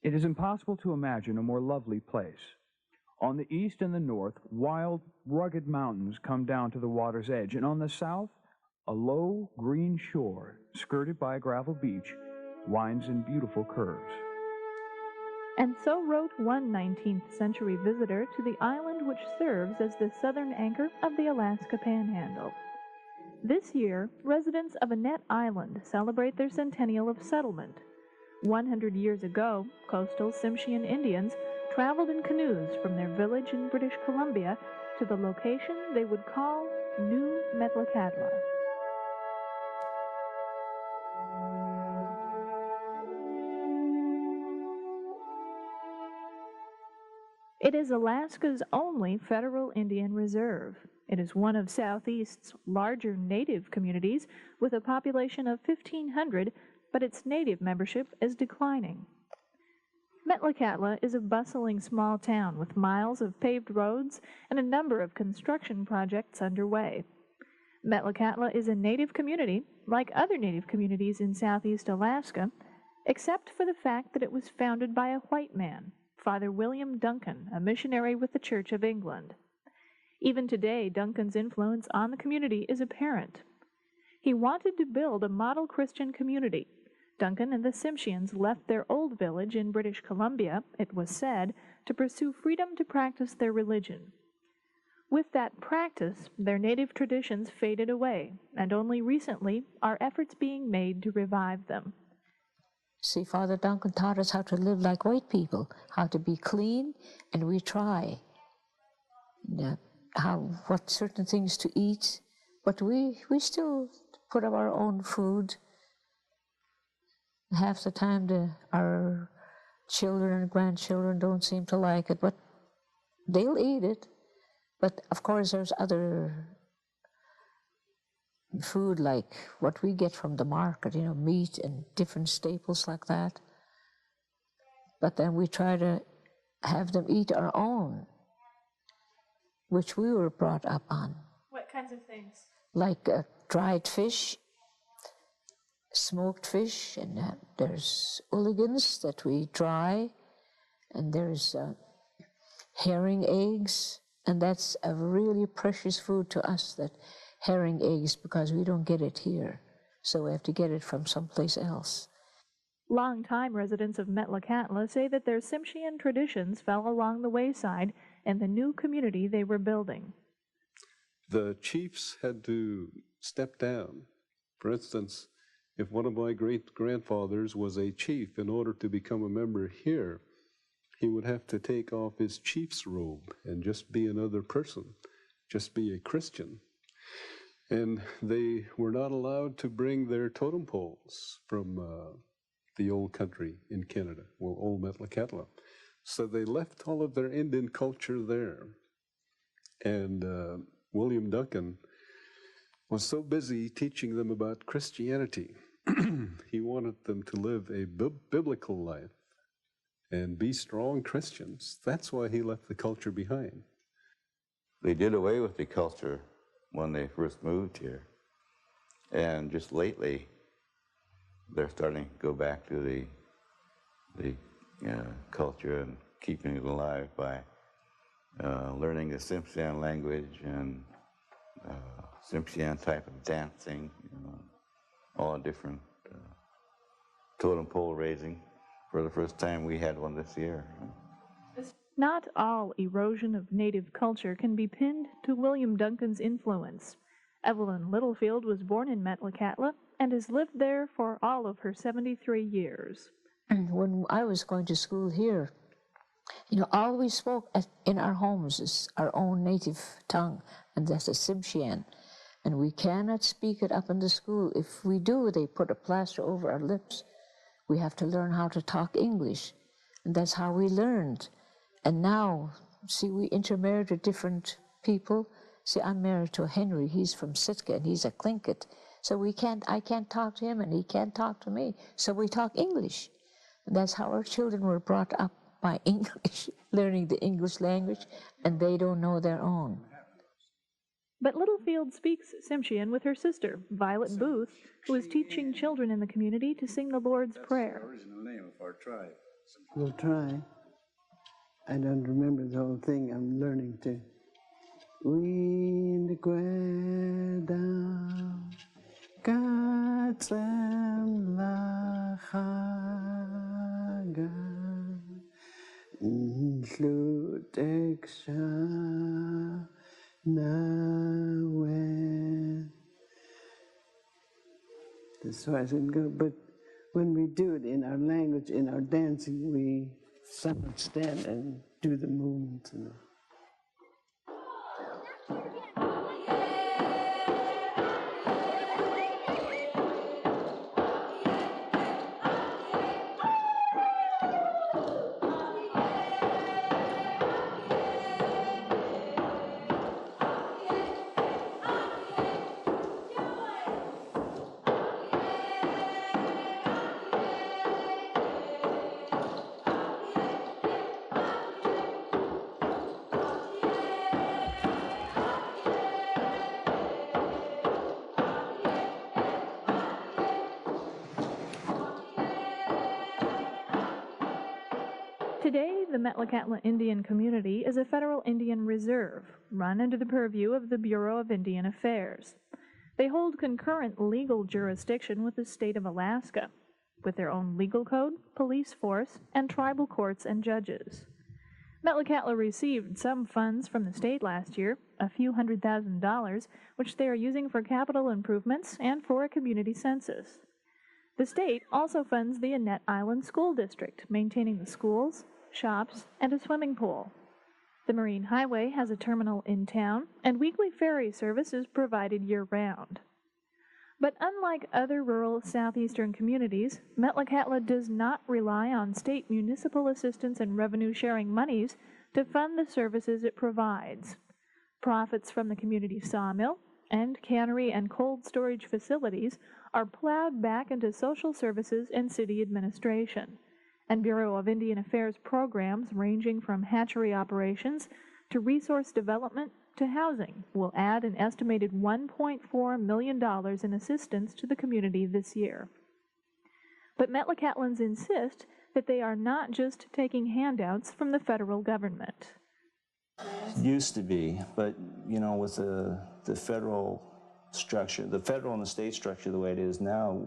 It is impossible to imagine a more lovely place. On the east and the north, wild, rugged mountains come down to the water's edge, and on the south, a low, green shore, skirted by a gravel beach, winds in beautiful curves. And so wrote one 19th century visitor to the island which serves as the southern anchor of the Alaska Panhandle. This year, residents of Annette Island celebrate their centennial of settlement. 100 years ago, coastal Tsimshian Indians traveled in canoes from their village in British Columbia to the location they would call New Metlakatla. It is Alaska's only federal Indian reserve. It is one of Southeast's larger native communities with a population of 1,500, but its native membership is declining. Metlakatla is a bustling small town with miles of paved roads and a number of construction projects underway. Metlakatla is a native community, like other native communities in southeast Alaska, except for the fact that it was founded by a white man, Father William Duncan, a missionary with the Church of England. Even today, Duncan's influence on the community is apparent. He wanted to build a model Christian community. Duncan and the Tsimshians left their old village in British Columbia, it was said, to pursue freedom to practice their religion. With that practice, their native traditions faded away, and only recently are efforts being made to revive them. See, Father Duncan taught us how to live like white people, how to be clean, and we try. What certain things to eat, but we still put up our own food. Half the time our children and grandchildren don't seem to like it, but they'll eat it. But of course there's other food like what we get from the market, meat and different staples like that. But then we try to have them eat our own, which we were brought up on. What kinds of things? Like dried fish, smoked fish, and there's oologans that we dry, and there's herring eggs, and that's a really precious food to us, that herring eggs, because we don't get it here, so we have to get it from someplace else. Longtime residents of Metlakatla say that their Tsimshian traditions fell along the wayside in the new community they were building. The chiefs had to step down. For instance, if one of my great-grandfathers was a chief, in order to become a member here, he would have to take off his chief's robe and just be another person, just be a Christian. And they were not allowed to bring their totem poles from the old country in Canada, old Metlakatla. So they left all of their Indian culture there. And William Duncan was so busy teaching them about Christianity. He wanted them to live a biblical life and be strong Christians. That's why he left the culture behind. They did away with the culture when they first moved here. And just lately, they're starting to go back to the culture and keeping it alive by learning the Tsimshian language and Tsimshian type of dancing, all different totem pole raising. For the first time, we had one this year. Not all erosion of native culture can be pinned to William Duncan's influence. Evelyn Littlefield was born in Metlakatla and has lived there for all of her 73 years. When I was going to school here, all we spoke in our homes is our own native tongue, and that's a Tsimshian. And we cannot speak it up in the school. If we do, they put a plaster over our lips. We have to learn how to talk English, and that's how we learned. And now, see, we intermarried with different people. See, I'm married to Henry. He's from Sitka, and he's a Tlingit. So I can't talk to him, and he can't talk to me. So we talk English. And that's how our children were brought up, by English, learning the English language, and they don't know their own. But Littlefield speaks Tsimshian with her sister, Violet Booth, who is teaching children in the community to sing the Lord's Prayer. That's the original name of our tribe. We'll try. I don't remember the whole thing. I'm learning to. Wind gweda katsem lachaga Lutek nawe. That's why I said go. But when we do it in our language, in our dancing, we somewhat stand and do the movements. Today, the Metlakatla Indian Community is a federal Indian reserve run under the purview of the Bureau of Indian Affairs. They hold concurrent legal jurisdiction with the state of Alaska, with their own legal code, police force, and tribal courts and judges. Metlakatla received some funds from the state last year, a few $100,000, which they are using for capital improvements and for a community census. The state also funds the Annette Island School District, maintaining the schools, shops, and a swimming pool. The Marine Highway has a terminal in town, and weekly ferry service is provided year-round. But unlike other rural southeastern communities, Metlakatla does not rely on state municipal assistance and revenue-sharing monies to fund the services it provides. Profits from the community sawmill and cannery and cold storage facilities are plowed back into social services and city administration, and Bureau of Indian Affairs programs ranging from hatchery operations to resource development to housing will add an estimated $1.4 million in assistance to the community this year. But Metlakatlans insist that they are not just taking handouts from the federal government. Used to be, but you know, with the federal structure, the federal and the state structure the way it is now,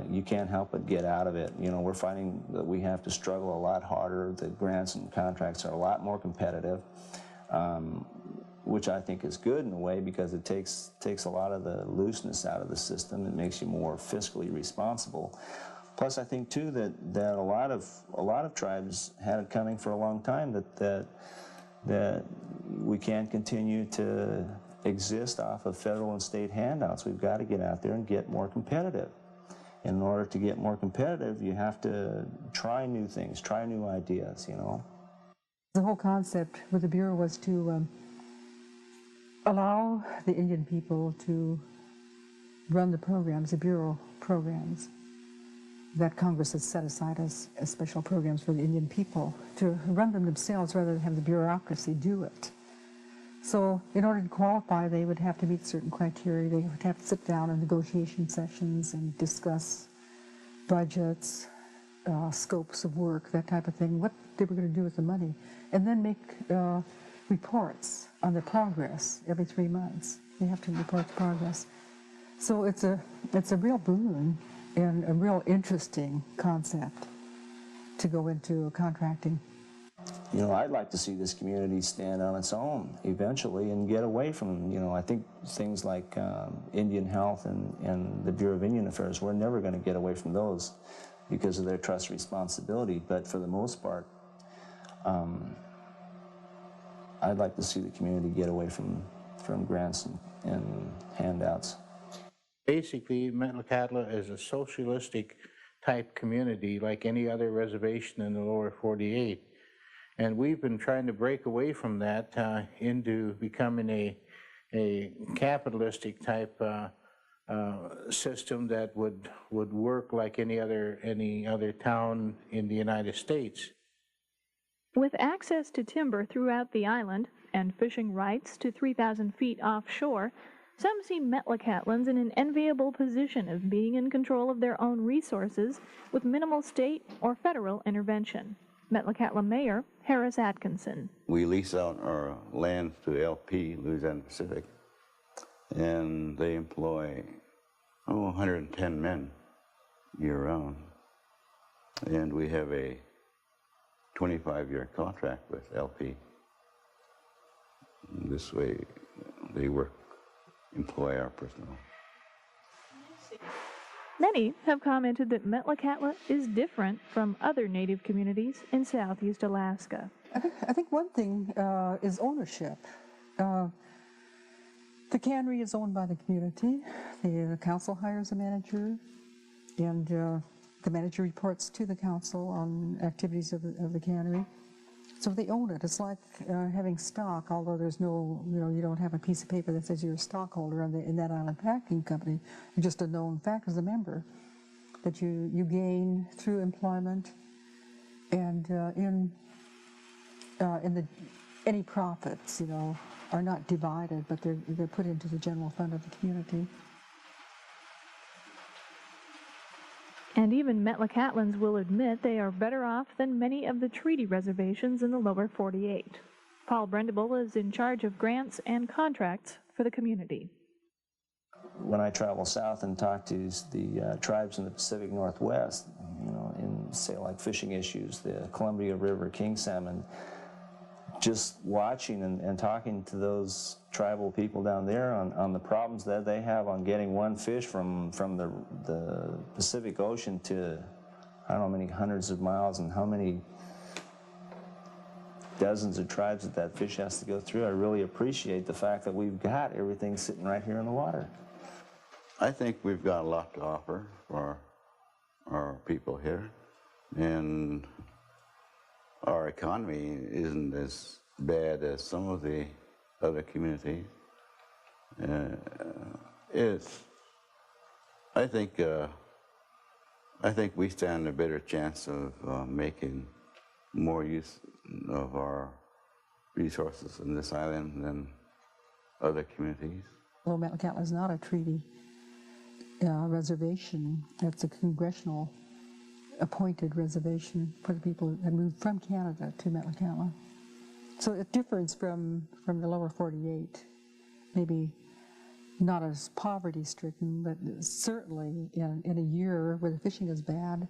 you can't help but get out of it. You know, we're finding that we have to struggle a lot harder. The grants and contracts are a lot more competitive, which I think is good in a way because it takes a lot of the looseness out of the system. It makes you more fiscally responsible. Plus, I think too that a lot of tribes had it coming for a long time that we can't continue to exist off of federal and state handouts. We've got to get out there and get more competitive. In order to get more competitive, you have to try new things, try new ideas, you know. The whole concept with the Bureau was to allow the Indian people to run the programs, the Bureau programs, that Congress has set aside as special programs for the Indian people, to run them themselves rather than have the bureaucracy do it. So in order to qualify, they would have to meet certain criteria. They would have to sit down in negotiation sessions and discuss budgets, scopes of work, that type of thing, what they were going to do with the money, and then make reports on their progress every 3 months. They have to report the progress. So it's a real boon and a real interesting concept to go into contracting. You know, I'd like to see this community stand on its own eventually and get away from, you know, I think things like Indian Health and the Bureau of Indian Affairs, we're never going to get away from those because of their trust responsibility. But for the most part, I'd like to see the community get away from grants and handouts. Basically, Metlakatla is a socialistic type community like any other reservation in the lower 48. And we've been trying to break away from that into becoming a capitalistic type system that would work like any other town in the United States. With access to timber throughout the island and fishing rights to 3,000 feet offshore, Some see Metlacatlans in an enviable position of being in control of their own resources with minimal state or federal intervention. Metlakatla Mayor Harris Atkinson. We lease out our land to LP, Louisiana Pacific, and they employ 110 men year-round. And we have a 25-year contract with LP. This way, they employ our personnel. Many have commented that Metlakatla is different from other Native communities in southeast Alaska. I think one thing is ownership. The cannery is owned by the community. The council hires a manager, and the manager reports to the council on activities of the cannery. So they own it. It's like having stock, although there's no, you don't have a piece of paper that says you're a stockholder in that island packing company. You're just a known fact as a member that you gain through employment, and any profits, are not divided, but they're put into the general fund of the community. And even Metlakatlans will admit they are better off than many of the treaty reservations in the lower 48. Paul Brendable is in charge of grants and contracts for the community. When I travel south and talk to the tribes in the Pacific Northwest, in, say, like fishing issues, the Columbia River king salmon, just watching and talking to those tribal people down there on the problems that they have on getting one fish from the Pacific Ocean to, I don't know how many hundreds of miles and how many dozens of tribes that fish has to go through. I really appreciate the fact that we've got everything sitting right here in the water. I think we've got a lot to offer for our people here, and our economy isn't as bad as some of the other communities. I think we stand a better chance of making more use of our resources in this island than other communities. Well, Metlakatla is not a treaty reservation. It's a congressional appointed reservation for the people that moved from Canada to Metlakatla. So it differs from the lower 48, maybe not as poverty-stricken, but certainly in a year where the fishing is bad,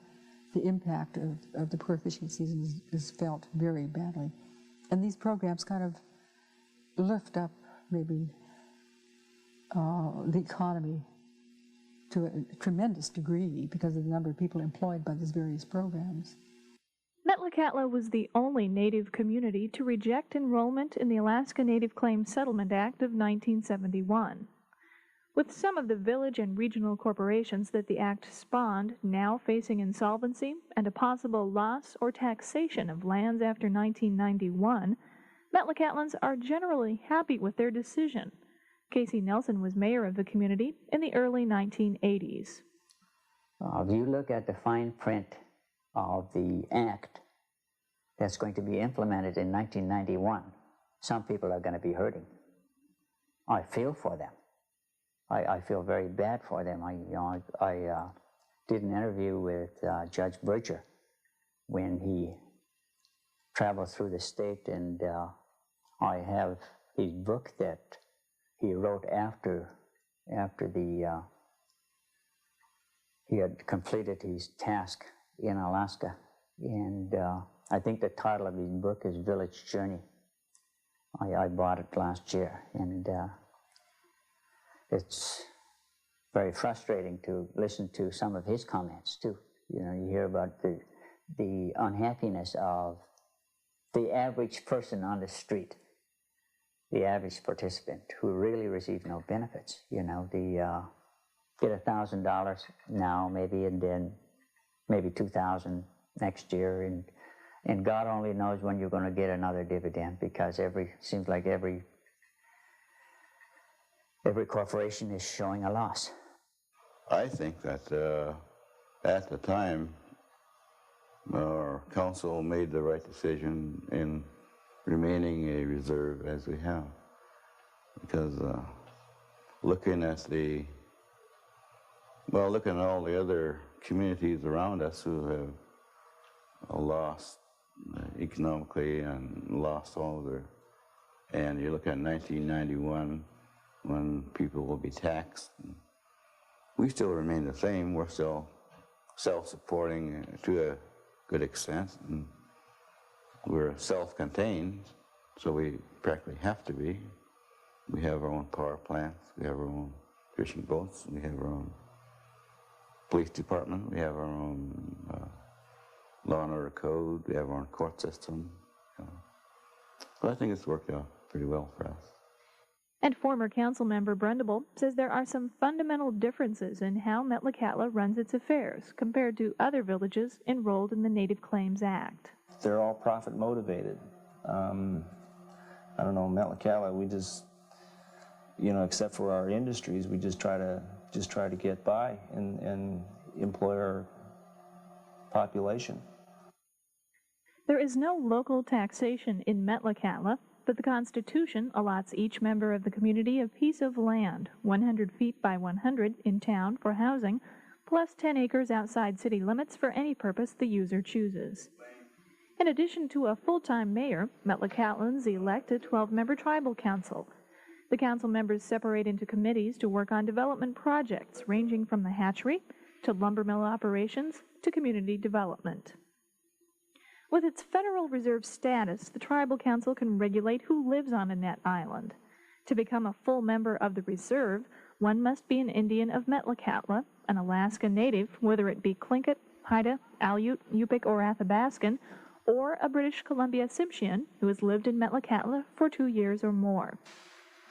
the impact of the poor fishing season is felt very badly. And these programs kind of lift up maybe the economy to a tremendous degree because of the number of people employed by these various programs. Metlakatla was the only Native community to reject enrollment in the Alaska Native Claims Settlement Act of 1971. With some of the village and regional corporations that the act spawned now facing insolvency and a possible loss or taxation of lands after 1991, Metlakatlans are generally happy with their decision. Casey Nelson was mayor of the community in the early 1980s. If you look at the fine print of the act that's going to be implemented in 1991, some people are going to be hurting. I feel for them. I feel very bad for them. I did an interview with Judge Bridger when he traveled through the state, and I have his book that he wrote after he had completed his task in Alaska, and I think the title of his book is Village Journey. I bought it last year, and it's very frustrating to listen to some of his comments too. You hear about the unhappiness of the average person on the street, the average participant who really receives no benefits. Get $1,000 now, maybe, and then maybe $2,000 next year, and God only knows when you're going to get another dividend, because seems like every corporation is showing a loss. I think that at the time, our council made the right decision in remaining a reserve as we have, because looking at looking at all the other communities around us who have lost economically and lost all their, and you look at 1991 when people will be taxed. We still remain the same. We're still self-supporting to a good extent. And we're self-contained, so we practically have to be. We have our own power plants, we have our own fishing boats, we have our own police department, we have our own law and order code, we have our own court system. But I think it's worked out pretty well for us. And former council member Brundable says there are some fundamental differences in how Metlakatla runs its affairs compared to other villages enrolled in the Native Claims Act. They're all profit motivated. I don't know, Metlakatla, we just, except for our industries, we just try to get by and employ our population. There is no local taxation in Metlakatla, but the Constitution allots each member of the community a piece of land, 100 feet by 100 in town for housing, plus 10 acres outside city limits for any purpose the user chooses. In addition to a full-time mayor, Metlakatlans elect a 12-member tribal council. The council members separate into committees to work on development projects ranging from the hatchery to lumber mill operations to community development. With its Federal Reserve status, the Tribal Council can regulate who lives on a net island. To become a full member of the Reserve, one must be an Indian of Metlakatla, an Alaska Native, whether it be Tlingit, Haida, Aleut, Yupik, or Athabascan, or a British Columbia Tsimshian who has lived in Metlakatla for 2 years or more.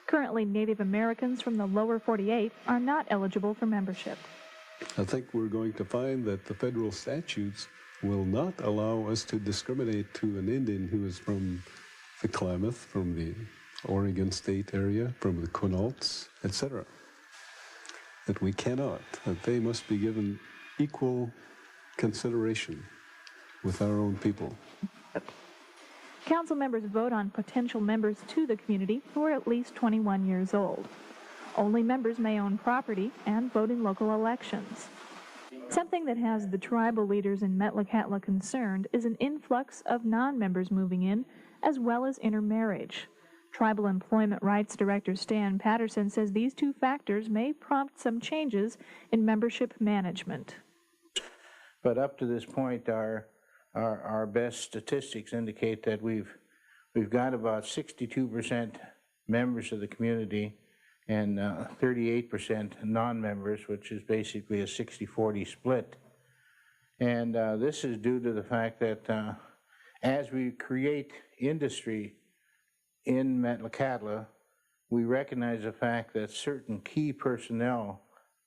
Currently, Native Americans from the lower 48 are not eligible for membership. I think we're going to find that the federal statutes will not allow us to discriminate to an Indian who is from the Klamath, from the Oregon State area, from the Quinaults, etc. That we cannot, that they must be given equal consideration with our own people. Council members vote on potential members to the community who are at least 21 years old. Only members may own property and vote in local elections. Something that has the tribal leaders in Metlakatla concerned is an influx of non-members moving in, as well as intermarriage. Tribal Employment Rights Director Stan Patterson says these two factors may prompt some changes in membership management. But up to this point, our best statistics indicate that we've got about 62% members of the community and 38% non-members, which is basically a 60-40 split. And this is due to the fact that as we create industry in Metlakatla, we recognize the fact that certain key personnel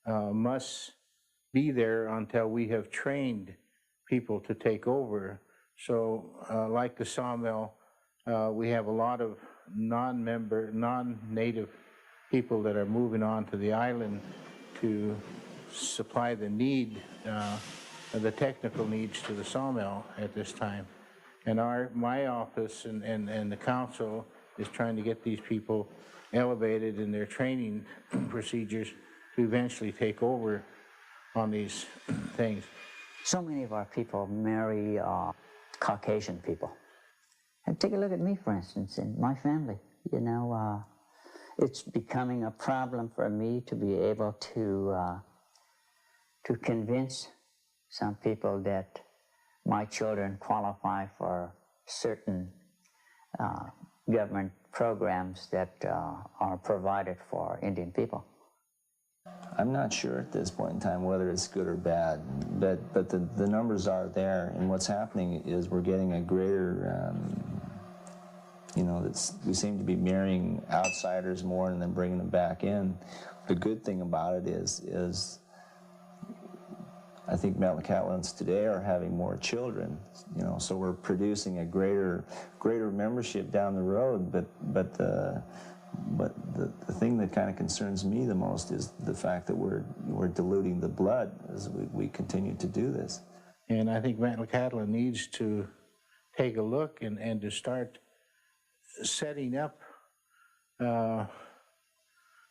must be there until we have trained people to take over. So like the sawmill, we have a lot of non-native people that are moving on to the island to supply the need, the technical needs to the sawmill at this time. And my office and the council is trying to get these people elevated in their training procedures to eventually take over on these things. So many of our people marry Caucasian people. And take a look at me, for instance, in my family. It's becoming a problem for me to be able to convince some people that my children qualify for certain government programs that are provided for Indian people. I'm not sure at this point in time whether it's good or bad, but the numbers are there, and what's happening is we're getting a greater, we seem to be marrying outsiders more and then bringing them back in. The good thing about it is I think Metlakatlans today are having more children, so we're producing a greater membership down the road, but the thing that kind of concerns me the most is the fact that we're diluting the blood as we continue to do this. And I think Metlakatla needs to take a look and to start setting up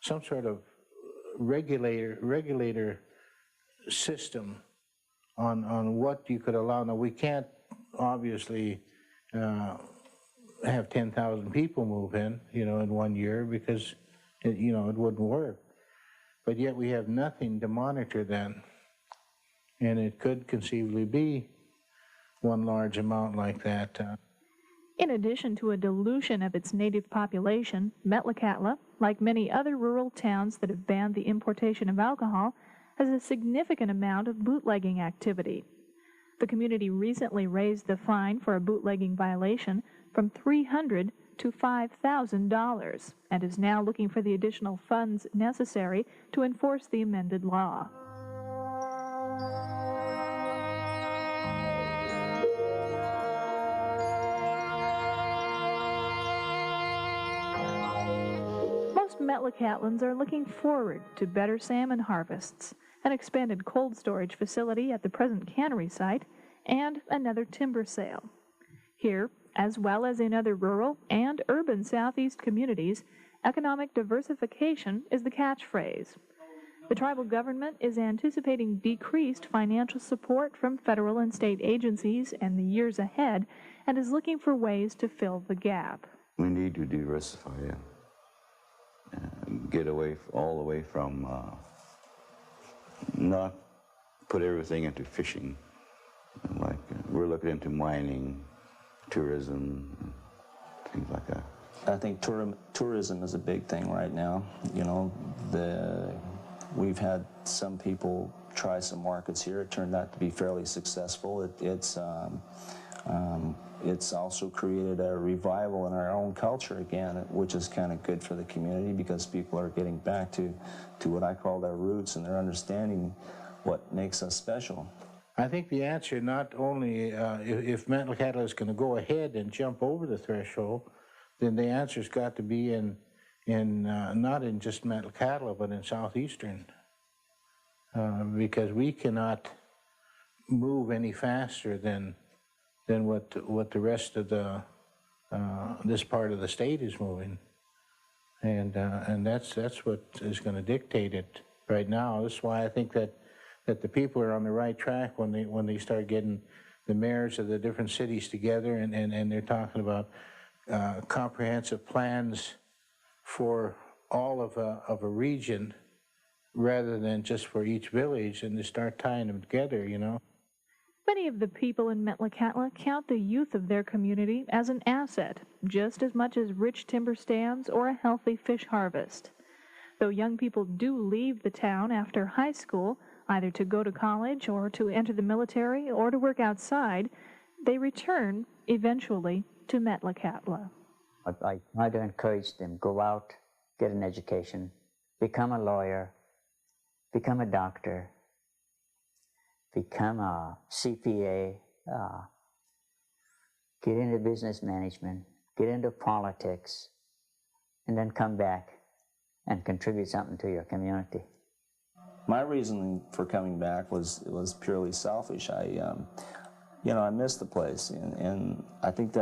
some sort of regulator system on what you could allow. Now, we can't obviously have 10,000 people move in, in 1 year, because it wouldn't work. But yet we have nothing to monitor then. And it could conceivably be one large amount like that. In addition to a dilution of its native population, Metlakatla, like many other rural towns that have banned the importation of alcohol, has a significant amount of bootlegging activity. The community recently raised the fine for a bootlegging violation from $300 to $5,000 and is now looking for the additional funds necessary to enforce the amended law. Most Metlakatlans are looking forward to better salmon harvests, an expanded cold storage facility at the present cannery site, and another timber sale. Here, as well as in other rural and urban southeast communities, economic diversification is the catchphrase. The tribal government is anticipating decreased financial support from federal and state agencies in the years ahead and is looking for ways to fill the gap. We need to diversify and get away all the way from not put everything into fishing. Like we're looking into mining, tourism, things like that. I think tourism is a big thing right now. We've had some people try some markets here. It turned out to be fairly successful. It's also created a revival in our own culture again, which is kind of good for the community because people are getting back to what I call their roots, and they're understanding what makes us special. I think the answer, not only if Metlakatla is going to go ahead and jump over the threshold, then the answer's got to be not in just Metlakatla, but in southeastern, because we cannot move any faster than what the rest of this part of the state is moving, and that's what is going to dictate it right now. That's why I think that the people are on the right track when they start getting the mayors of the different cities together and they're talking about comprehensive plans for all of a region rather than just for each village, and to start tying them together, Many of the people in Metlakatla count the youth of their community as an asset, just as much as rich timber stands or a healthy fish harvest. Though young people do leave the town after high school, either to go to college or to enter the military or to work outside, they return eventually to Metlakatla. I try to encourage them, go out, get an education, become a lawyer, become a doctor, become a CPA, get into business management, get into politics, and then come back and contribute something to your community. My reason for coming back was purely selfish. I miss the place, and I think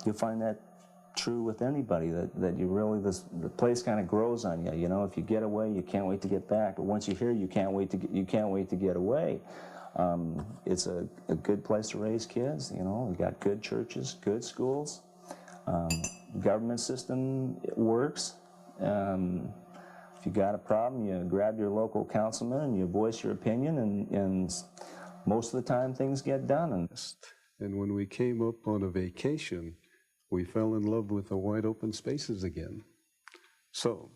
you'll find that true with anybody, that you really, the place kind of grows on you. If you get away, you can't wait to get back. But once you're here, you can't wait to get away. It's a good place to raise kids. We got good churches, good schools. Government system, it works. If you got a problem, you grab your local councilman and you voice your opinion, and most of the time things get done. And when we came up on a vacation, we fell in love with the wide open spaces again. So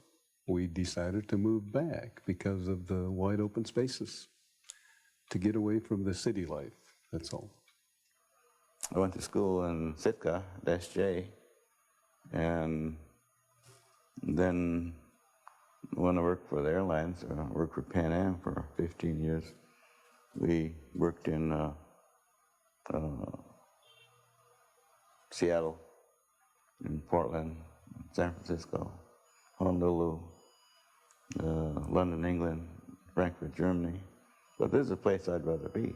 we decided to move back because of the wide open spaces, to get away from the city life, that's all. I went to school in Sitka, SJ, and then when I worked for the airlines, I worked for Pan Am for 15 years. We worked in Seattle, in Portland, San Francisco, Honolulu, London, England, Frankfurt, Germany. But this is a place I'd rather be.